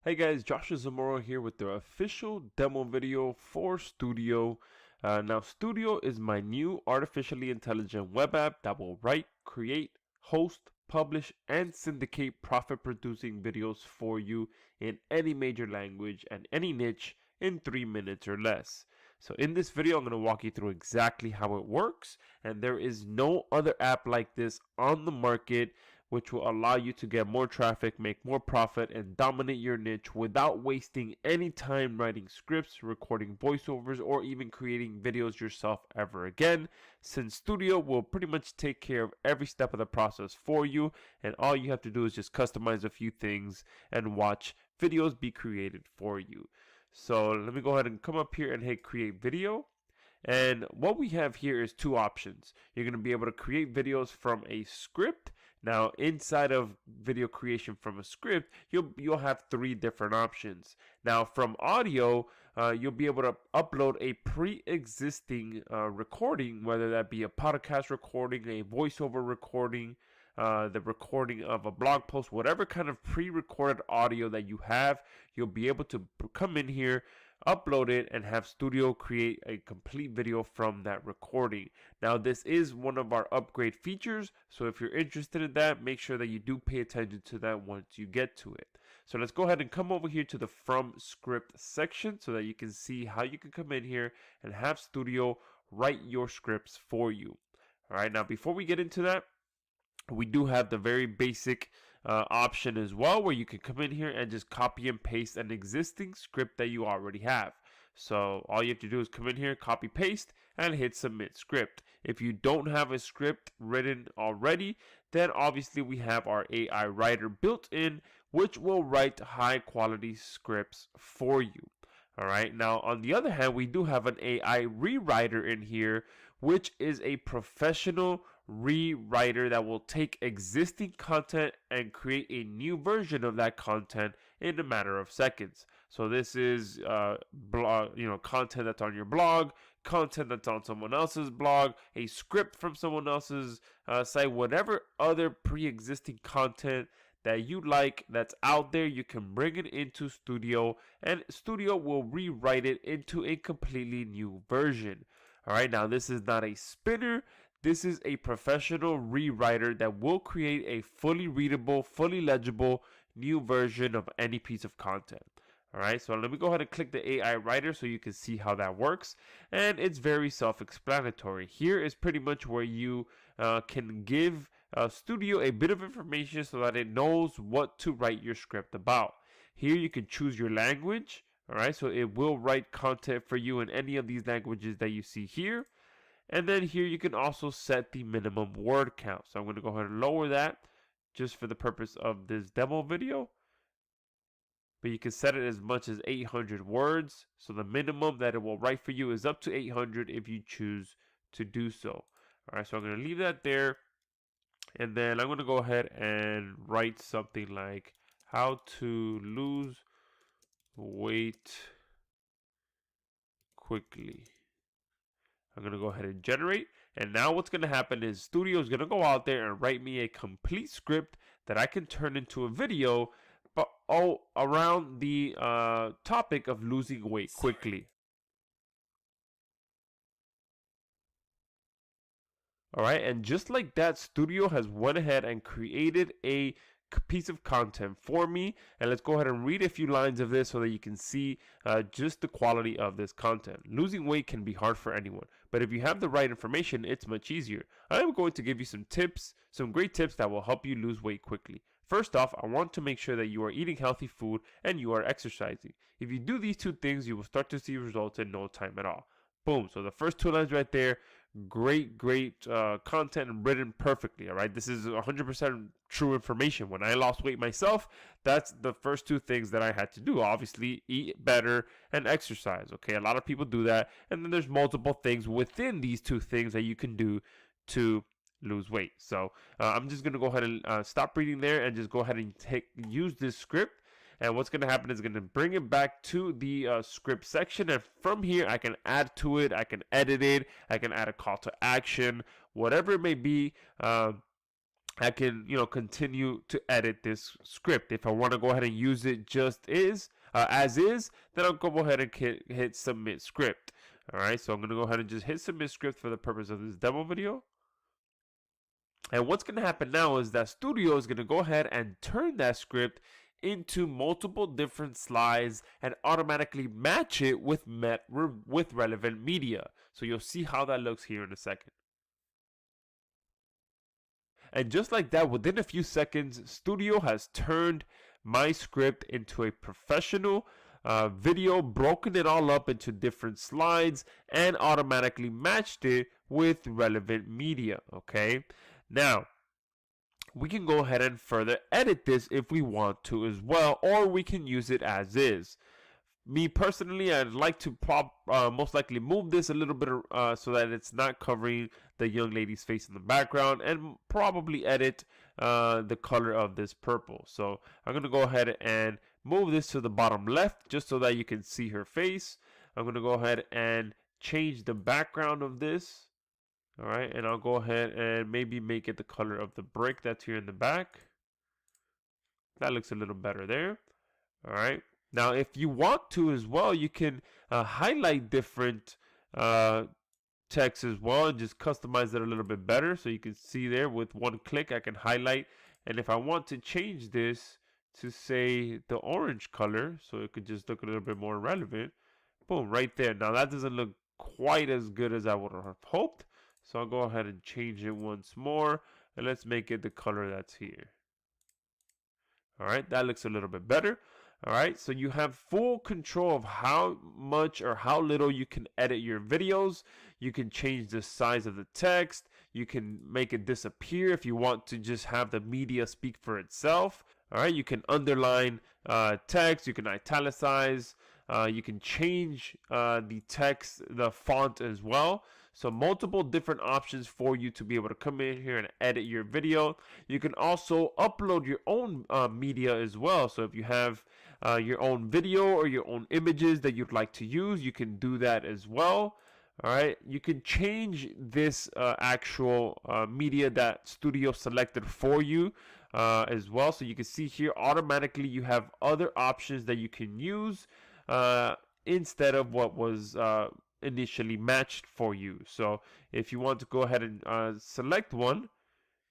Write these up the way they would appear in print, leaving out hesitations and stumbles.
Hey guys, Joshua Zamora here with the official demo video for Stoodaio. Now, Stoodaio is my new artificially intelligent web app that will write, create, host, publish, and syndicate profit-producing videos for you in any major language and any niche in 3 minutes or less. So in this video, I'm going to walk you through exactly how it works, and there is no other app like this on the market which will allow you to get more traffic, make more profit, and dominate your niche without wasting any time writing scripts, recording voiceovers, or even creating videos yourself ever again, since Stoodaio will pretty much take care of every step of the process for you, and all you have to do is just customize a few things and watch videos be created for you. So let me go ahead and come up here and hit create video. And what we have here is two options. You're going to be able to create videos from a script. Now, inside of video creation from a script, you'll have three different options. Now, from audio, you'll be able to upload a pre-existing recording, whether that be a podcast recording, a voiceover recording, the recording of a blog post, whatever kind of pre-recorded audio that you have, you'll be able to come in here, upload it, and have Stoodaio create a complete video from that recording. Now, this is one of our upgrade features, so if you're interested in that, make sure that you do pay attention to that once you get to it. So let's go ahead and come over here to the from script section so that you can see how you can come in here and have Stoodaio write your scripts for you. All right, now before we get into that, we do have the very basic option as well, where you can come in here and just copy and paste an existing script that you already have. So all you have to do is come in here, copy paste, and hit submit script. If you don't have a script written already, then obviously we have our AI writer built in, which will write high quality scripts for you. All right, now on the other hand, we do have an AI rewriter in here, which is a professional rewriter that will take existing content and create a new version of that content in a matter of seconds. So this is content that's on your blog, content that's on someone else's blog, a script from someone else's site, whatever other pre-existing content that you like that's out there, you can bring it into Stoodaio, and Stoodaio will rewrite it into a completely new version. All right, now this is not a spinner. This is a professional rewriter that will create a fully readable, fully legible new version of any piece of content. All right, so let me go ahead and click the AI writer so you can see how that works. And it's very self-explanatory. Here is pretty much where you can give Stoodaio a bit of information so that it knows what to write your script about. Here you can choose your language. All right, so it will write content for you in any of these languages that you see here. And then here you can also set the minimum word count. So I'm going to go ahead and lower that just for the purpose of this demo video. But you can set it as much as 800 words. So the minimum that it will write for you is up to 800 if you choose to do so. All right, so I'm going to leave that there. And then I'm going to go ahead and write something like how to lose weight quickly. I'm going to go ahead and generate. And now what's going to happen is Stoodaio is going to go out there and write me a complete script that I can turn into a video, but all around the topic of losing weight quickly. All right, and just like that, Stoodaio has went ahead and created a piece of content for me, and let's go ahead and read a few lines of this so that you can see just the quality of this content. Losing weight can be hard for anyone, but if you have the right information, it's much easier. I am going to give you some tips, some great tips that will help you lose weight quickly. First off, I want to make sure that you are eating healthy food and you are exercising. If you do these two things, you will start to see results in no time at all. Boom. So the first two lines right there, great content written perfectly. All right, this is 100% true information. When I lost weight myself, that's the first two things that I had to do. Obviously, eat better and exercise. Okay, a lot of people do that, and then there's multiple things within these two things that you can do to lose weight. So I'm just gonna go ahead and stop reading there and just go ahead and use this script. And what's going to happen is going to bring it back to the script section. And from here, I can add to it. I can edit it. I can add a call to action, whatever it may be. I can, continue to edit this script. If I want to go ahead and use it as is, then I'll go ahead and hit submit script. All right, so I'm going to go ahead and just hit submit script for the purpose of this demo video. And what's going to happen now is that Stoodaio is going to go ahead and turn that script into multiple different slides and automatically match it with relevant media. So you'll see how that looks here in a second. And just like that, within a few seconds, Stoodaio has turned my script into a professional video, broken it all up into different slides, and automatically matched it with relevant media. Okay, now we can go ahead and further edit this if we want to as well, or we can use it as is. Me personally, I'd like to most likely move this a little bit so that it's not covering the young lady's face in the background, and probably edit the color of this purple. So I'm going to go ahead and move this to the bottom left just so that you can see her face. I'm going to go ahead and change the background of this. All right, and I'll go ahead and maybe make it the color of the brick that's here in the back. That looks a little better there. All right. Now, if you want to as well, you can highlight different text as well and just customize it a little bit better. So you can see there with one click, I can highlight. And if I want to change this to say the orange color, so it could just look a little bit more relevant, boom, right there. Now that doesn't look quite as good as I would have hoped. So I'll go ahead and change it once more. And let's make it the color that's here. All right, that looks a little bit better. All right, so you have full control of how much or how little you can edit your videos. You can change the size of the text. You can make it disappear if you want to just have the media speak for itself. All right, you can underline text. You can italicize. You can change the text, the font as well. So multiple different options for you to be able to come in here and edit your video. You can also upload your own media as well. So if you have your own video or your own images that you'd like to use, you can do that as well. All right, you can change this actual media that Stoodaio selected for you as well. So you can see here automatically you have other options that you can use instead of what was initially matched for you. So if you want to go ahead and select one,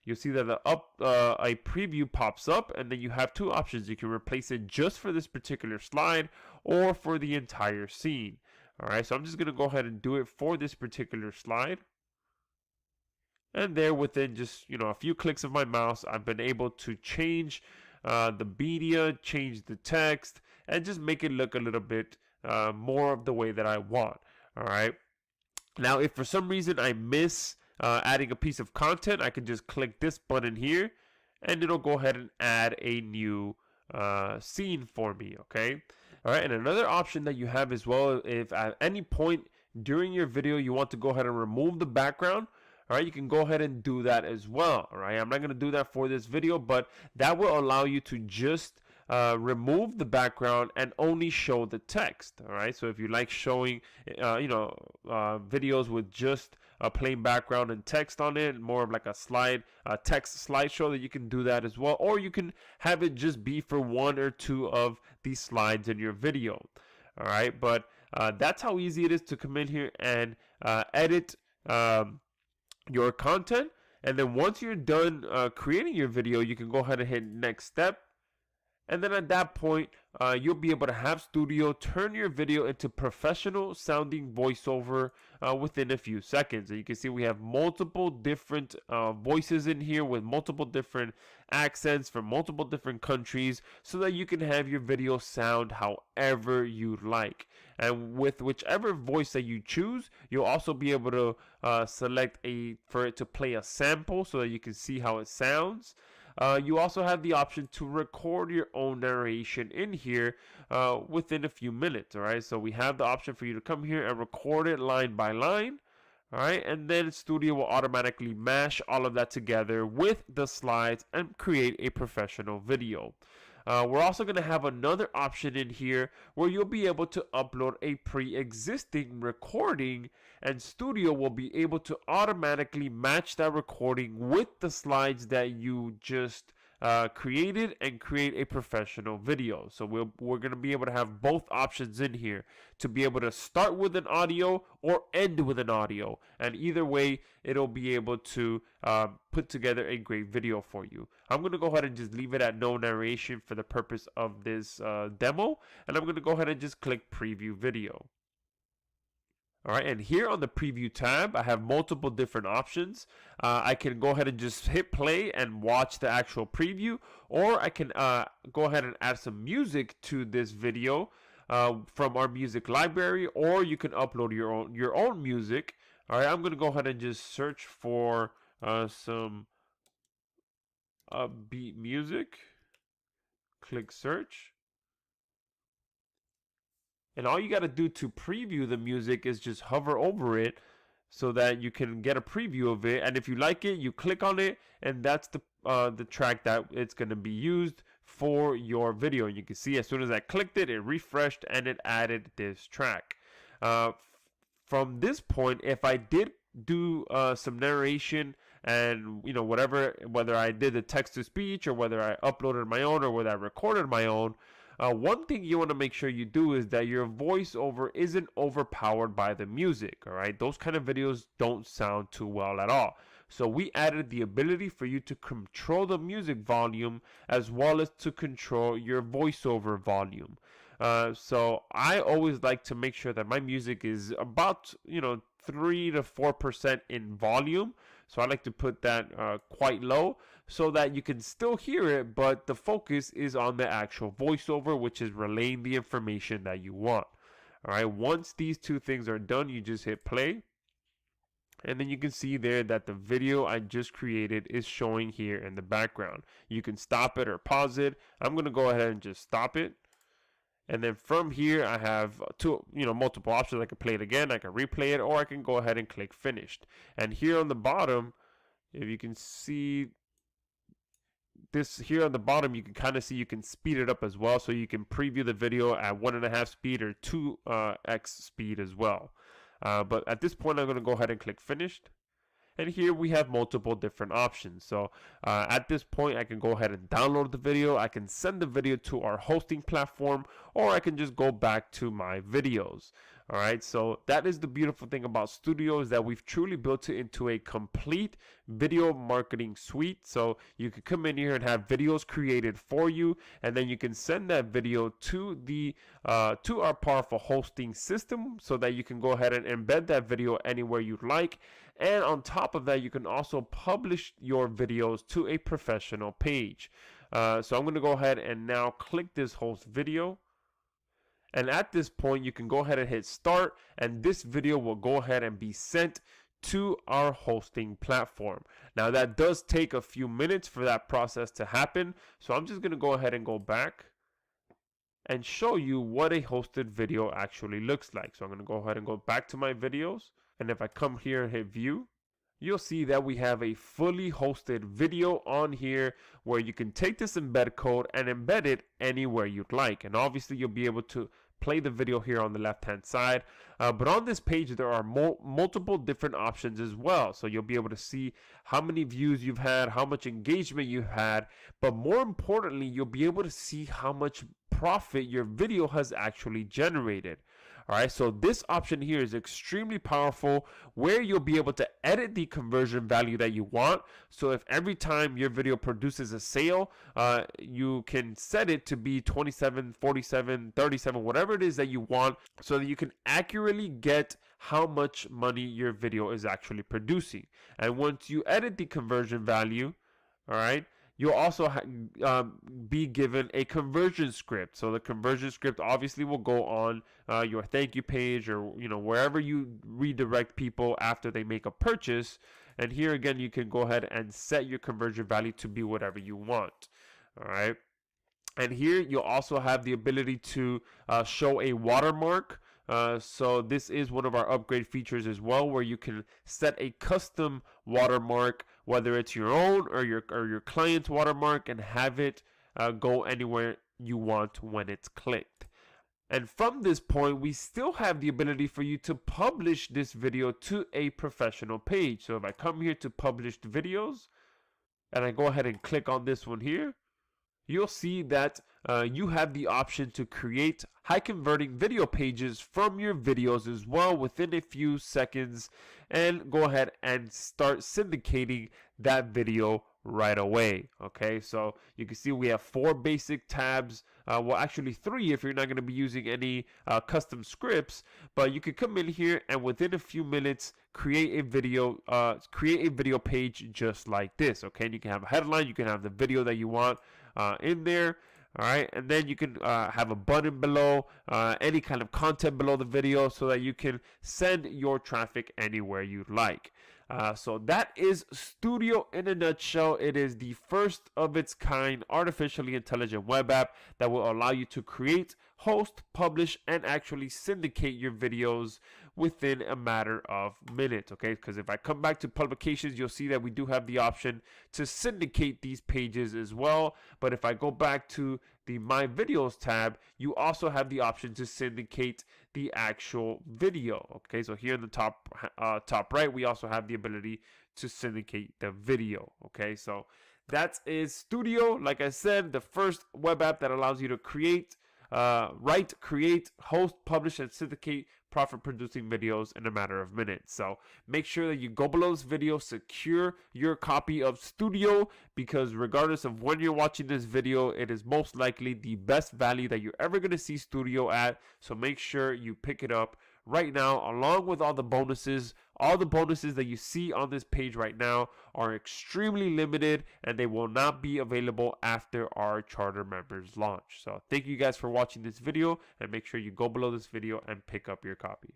you'll see that a preview pops up, and then you have two options. You can replace it just for this particular slide or for the entire scene. All right, so I'm just going to go ahead and do it for this particular slide. And there, within just a few clicks of my mouse, I've been able to change the media, change the text, and just make it look a little bit more of the way that I want. All right. Now, if for some reason I miss adding a piece of content, I can just click this button here, and it'll go ahead and add a new scene for me. Okay. All right. And another option that you have as well, if at any point during your video you want to go ahead and remove the background, all right, you can go ahead and do that as well. All right. I'm not going to do that for this video, but that will allow you to just remove the background and only show the text. All right, so if you like showing videos with just a plain background and text on it, more of like a text slideshow, that you can do that as well, or you can have it just be for one or two of these slides in your video. All right, but that's how easy it is to come in here and edit your content. And then once you're done creating your video, you can go ahead and hit next step. And then at that point, you'll be able to have Stoodaio turn your video into professional sounding voiceover within a few seconds. And you can see we have multiple different voices in here with multiple different accents from multiple different countries, so that you can have your video sound however you like. And with whichever voice that you choose, you'll also be able to select for it to play a sample so that you can see how it sounds. You also have the option to record your own narration in here within a few minutes. All right, so we have the option for you to come here and record it line by line. All right, and then Stoodaio will automatically mash all of that together with the slides and create a professional video. We're also going to have another option in here where you'll be able to upload a pre-existing recording, and Studio will be able to automatically match that recording with the slides that you just created and create a professional video. So we're going to be able to have both options in here to be able to start with an audio or end with an audio, and either way it'll be able to put together a great video for you. I'm going to go ahead and just leave it at no narration for the purpose of this demo, and I'm going to go ahead and just click preview video. Alright, and here on the preview tab, I have multiple different options. I can go ahead and just hit play and watch the actual preview, or I can go ahead and add some music to this video from our music library, or you can upload your own music. Alright, I'm going to go ahead and just search for some upbeat music. Click search. And all you got to do to preview the music is just hover over it so that you can get a preview of it. And if you like it, you click on it, and that's the track that it's going to be used for your video. And you can see as soon as I clicked it, it refreshed and it added this track. From this point, if I did do some narration and whether I did the text to speech or whether I uploaded my own or whether I recorded my own, one thing you want to make sure you do is that your voiceover isn't overpowered by the music. All right, those kind of videos don't sound too well at all. So we added the ability for you to control the music volume as well as to control your voiceover volume. So I always like to make sure that my music is about 3 to 4% in volume. So I like to put that quite low so that you can still hear it, but the focus is on the actual voiceover, which is relaying the information that you want. All right, once these two things are done, you just hit play. And then you can see there that the video I just created is showing here in the background. You can stop it or pause it. I'm going to go ahead and just stop it. And then from here, I have multiple options. I can play it again, I can replay it, or I can go ahead and click finished. And here on the bottom, if you can see this here on the bottom, you can kind of see you can speed it up as well. So you can preview the video at 1.5 speed or 2x speed as well. But at this point, I'm going to go ahead and click finished. And here we have multiple different options. So at this point, I can go ahead and download the video. I can send the video to our hosting platform, or I can just go back to my videos. All right, so that is the beautiful thing about Stoodaio, is that we've truly built it into a complete video marketing suite. So you can come in here and have videos created for you, and then you can send that video to the to our powerful hosting system so that you can go ahead and embed that video anywhere you'd like. And on top of that, you can also publish your videos to a professional page. So I'm going to go ahead and now click this host video. And at this point, you can go ahead and hit start, and this video will go ahead and be sent to our hosting platform. Now that does take a few minutes for that process to happen. So I'm just going to go ahead and go back and show you what a hosted video actually looks like. So I'm going to go ahead and go back to my videos. And if I come here and hit view, you'll see that we have a fully hosted video on here where you can take this embed code and embed it anywhere you'd like. And obviously you'll be able to play the video here on the left hand side. But on this page, there are multiple different options as well. So you'll be able to see how many views you've had, how much engagement you've had, but more importantly, you'll be able to see how much profit your video has actually generated. All right, so this option here is extremely powerful, where you'll be able to edit the conversion value that you want. So if every time your video produces a sale, you can set it to be 27, 47, 37, whatever it is that you want, so that you can accurately get how much money your video is actually producing. And once you edit the conversion value, all right, you'll also be given a conversion script. So the conversion script obviously will go on your thank you page, or wherever you redirect people after they make a purchase. And here again, you can go ahead and set your conversion value to be whatever you want. All right. And here you'll also have the ability to show a watermark. So this is one of our upgrade features as well, where you can set a custom watermark, whether it's your own or your client's watermark, and have it go anywhere you want when it's clicked. And from this point, we still have the ability for you to publish this video to a professional page. So if I come here to published videos and I go ahead and click on this one here, you'll see that you have the option to create high converting video pages from your videos as well within a few seconds, and go ahead and start syndicating that video right away. Okay, so you can see we have 4 basic tabs, well actually 3 if you're not going to be using any custom scripts, but you can come in here and within a few minutes create a video page just like this. Okay, and you can have a headline, you can have the video that you want in there. All right, and then you can have a button below, any kind of content below the video, so that you can send your traffic anywhere you like. So that is Stoodaio in a nutshell. It is the first of its kind artificially intelligent web app that will allow you to create, host, publish, and actually syndicate your videos within a matter of minutes. Okay, because if I come back to publications, you'll see that we do have the option to syndicate these pages as well. But if I go back to the My Videos tab, you also have the option to syndicate the actual video. Okay, so here in the top right, we also have the ability to syndicate the video. Okay, so that is Stoodaio. Like I said, the first web app that allows you to create, create, host, publish, and syndicate profit producing videos in a matter of minutes. So make sure that you go below this video, secure your copy of Stoodaio, because regardless of when you're watching this video, it is most likely the best value that you're ever going to see Stoodaio at. So make sure you pick it up right now, along with all the bonuses. All the bonuses that you see on this page right now are extremely limited, and they will not be available after our charter members launch. So thank you guys for watching this video, and make sure you go below this video and pick up your copy.